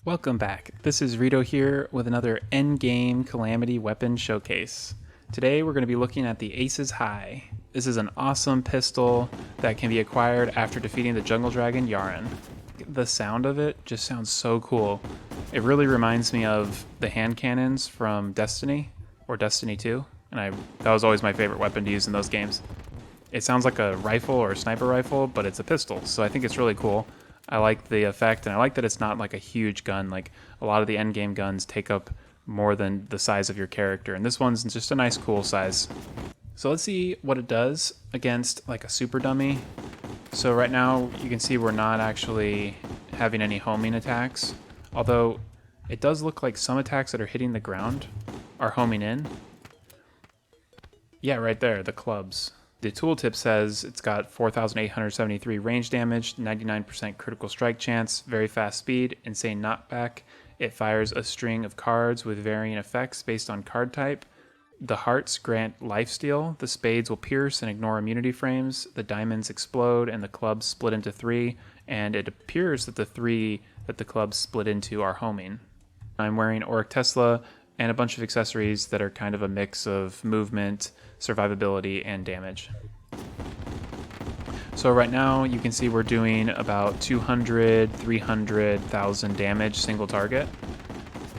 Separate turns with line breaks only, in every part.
Welcome back. This is Rito here with another endgame Calamity weapon showcase. Today we're going to be looking at the Aces High. This is an awesome pistol that can be acquired after defeating the jungle dragon Yharon. The sound of it just sounds so cool. It really reminds me of the hand cannons from Destiny or Destiny 2, and that was always my favorite weapon to use in those games. It sounds like a rifle or a sniper rifle, but it's a pistol, so I think it's really cool. I like the effect, and I like that it's not like a huge gun. Like a lot of the endgame guns take up more than the size of your character, and this one's just a nice cool size. So let's see what it does against like a super dummy. So right now you can see we're not actually having any homing attacks, although it does look like some attacks that are hitting the ground are homing in. Yeah, right there, the clubs. The tooltip says it's got 4,873 range damage, 99% critical strike chance, very fast speed, insane knockback. It fires a string of cards with varying effects based on card type. The hearts grant lifesteal, the spades will pierce and ignore immunity frames, the diamonds explode, and the clubs split into three, and it appears that the three that the clubs split into are homing. I'm wearing Auric Tesla and a bunch of accessories that are kind of a mix of movement, survivability, and damage. So right now you can see we're doing about 200, 300,000 damage single target.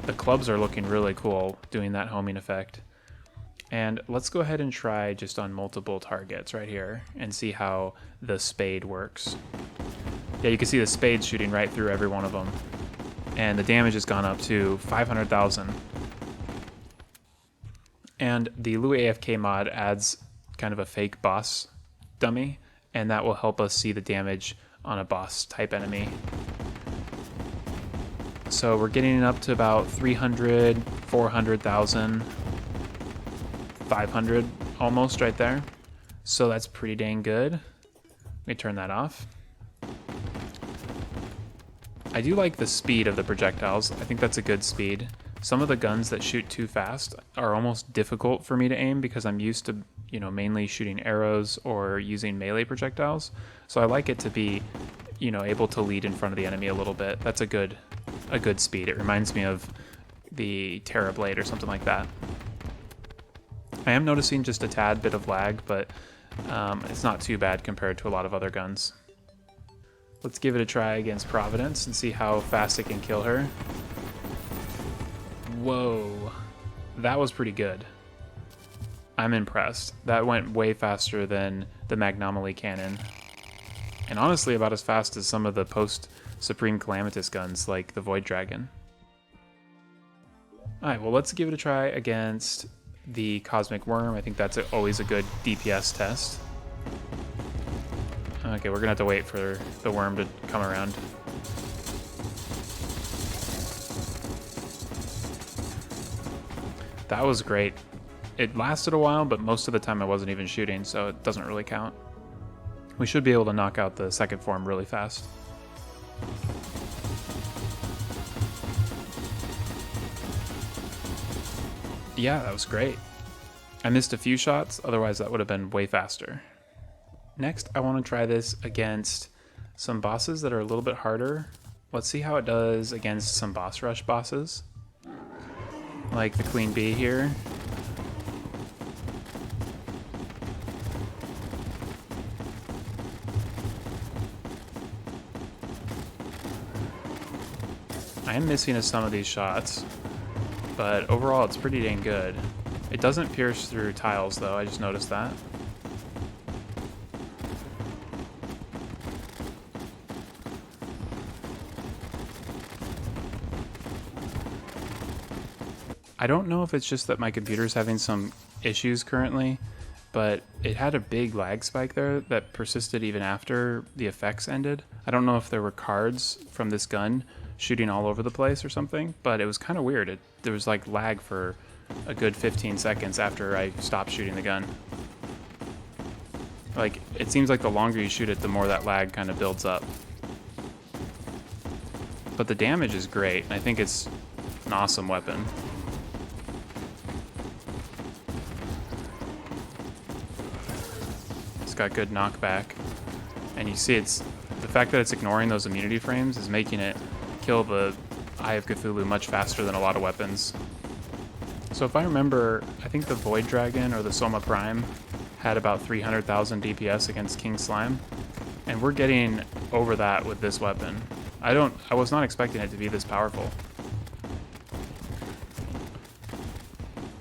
The clubs are looking really cool doing that homing effect. And let's go ahead and try just on multiple targets right here and see how the spade works. Yeah, you can see the spade shooting right through every one of them. And the damage has gone up to 500,000. And the Louis AFK mod adds kind of a fake boss dummy, and that will help us see the damage on a boss type enemy. So we're getting it up to about 300, 400,000, 500 almost right there. So that's pretty dang good. Let me turn that off. I do like the speed of the projectiles. I think that's a good speed. Some of the guns that shoot too fast are almost difficult for me to aim because I'm used to, mainly shooting arrows or using melee projectiles. So I like it to be, able to lead in front of the enemy a little bit. That's a good speed. It reminds me of the Terra Blade or something like that. I am noticing just a tad bit of lag, but it's not too bad compared to a lot of other guns. Let's give it a try against Providence and see how fast it can kill her. Whoa, that was pretty good. I'm impressed. That went way faster than the Magnomaly cannon. And honestly about as fast as some of the post-Supreme Calamitas guns like the Void Dragon. Alright, well let's give it a try against the Cosmic Worm. I think that's always a good DPS test. Okay, we're gonna have to wait for the worm to come around. That was great. It lasted a while, but most of the time I wasn't even shooting, so it doesn't really count. We should be able to knock out the second form really fast. Yeah, that was great. I missed a few shots, otherwise that would have been way faster. Next, I want to try this against some bosses that are a little bit harder. Let's see how it does against some boss rush bosses, like the Queen Bee here. I am missing some of these shots, but overall it's pretty dang good. It doesn't pierce through tiles though, I just noticed that. I don't know if it's just that my computer's having some issues currently, but it had a big lag spike there that persisted even after the effects ended. I don't know if there were cards from this gun shooting all over the place or something, but it was kind of weird. There was like lag for a good 15 seconds after I stopped shooting the gun. Like, it seems like the longer you shoot it, the more that lag kind of builds up. But the damage is great, and I think it's an awesome weapon. It's got good knockback, and you see the fact that it's ignoring those immunity frames is making it kill the Eye of Cthulhu much faster than a lot of weapons. So if I remember, I think the Void Dragon or the Soma Prime had about 300,000 DPS against King Slime, and we're getting over that with this weapon. I was not expecting it to be this powerful.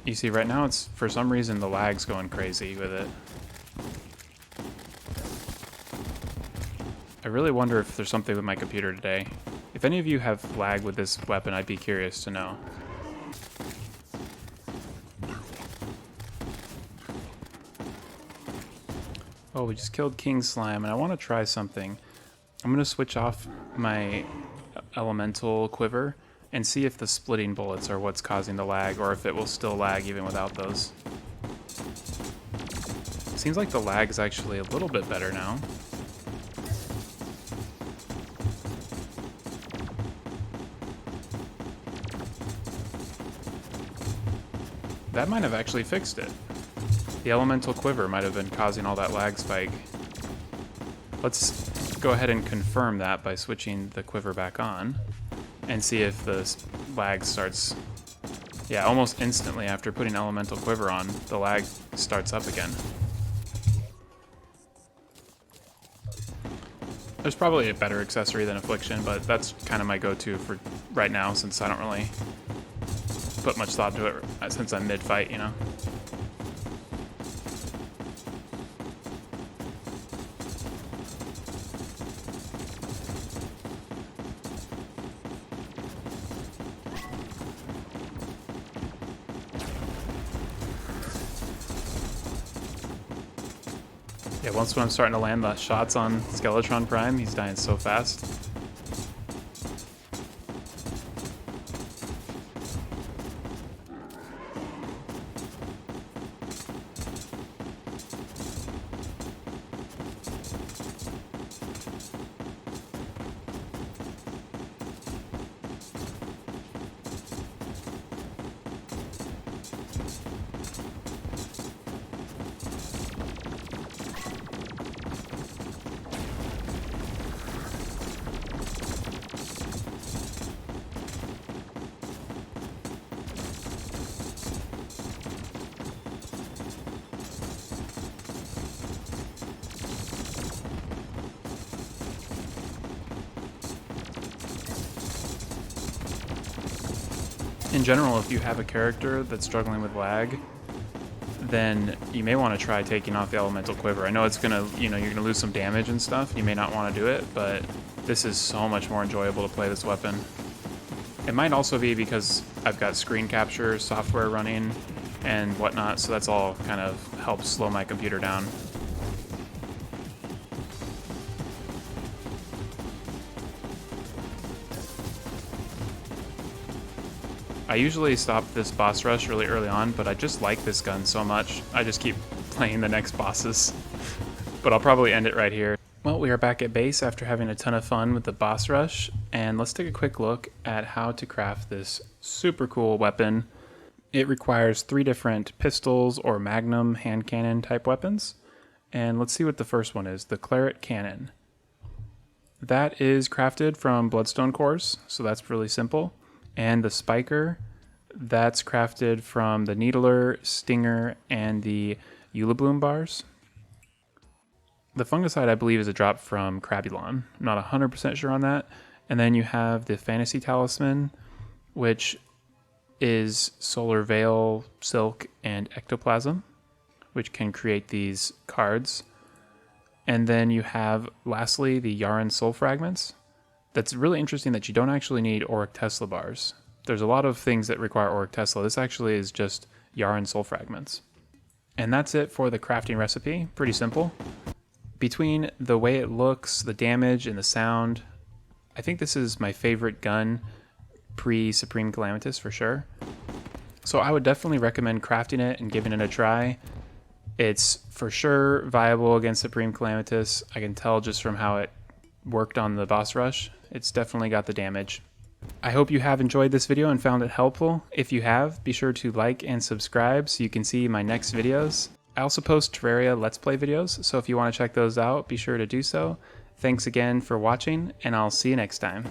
You see, right now it's, for some reason, the lag's going crazy with it. I really wonder if there's something with my computer today. If any of you have lag with this weapon, I'd be curious to know. Oh, we just killed King Slime, and I want to try something. I'm going to switch off my elemental quiver and see if the splitting bullets are what's causing the lag, or if it will still lag even without those. Seems like the lag is actually a little bit better now. That might have actually fixed it. The elemental quiver might have been causing all that lag spike. Let's go ahead and confirm that by switching the quiver back on and see if the lag starts. Yeah, almost instantly after putting elemental quiver on, the lag starts up again. There's probably a better accessory than Affliction, but that's kind of my go-to for right now since I don't really put much thought to it since I'm mid-fight, you know? Yeah, once when I'm starting to land the shots on Skeletron Prime, he's dying so fast. In general, if you have a character that's struggling with lag, then you may want to try taking off the elemental quiver. I know it's gonna, you're gonna lose some damage and stuff. You may not want to do it, but this is so much more enjoyable to play this weapon. It might also be because I've got screen capture software running and whatnot, so that's all kind of helps slow my computer down. I usually stop this boss rush really early on, but I just like this gun so much, I just keep playing the next bosses. But I'll probably end it right here. Well, we are back at base after having a ton of fun with the boss rush, and let's take a quick look at how to craft this super cool weapon. It requires 3 different pistols or magnum hand cannon type weapons, and let's see what the first one is, the Claret Cannon. That is crafted from bloodstone cores, so that's really simple. And the Spyker, that's crafted from the Needler, Stinger, and the Eulabloom bars. The Fungicide, I believe, is a drop from Crabulon. I'm not 100% sure on that. And then you have the Fantasy Talisman, which is Solar Veil, Silk, and Ectoplasm, which can create these cards. And then you have, lastly, the Yharon Soul Fragments. That's really interesting that you don't actually need Auric Tesla bars. There's a lot of things that require Auric Tesla. This actually is just Yharon Soul Fragments. And that's it for the crafting recipe. Pretty simple. Between the way it looks, the damage, and the sound, I think this is my favorite gun pre-Supreme Calamitas for sure. So I would definitely recommend crafting it and giving it a try. It's for sure viable against Supreme Calamitas. I can tell just from how it worked on the boss rush. It's definitely got the damage. I hope you have enjoyed this video and found it helpful. If you have, be sure to like and subscribe so you can see my next videos. I also post Terraria Let's Play videos, so if you want to check those out, be sure to do so. Thanks again for watching, and I'll see you next time.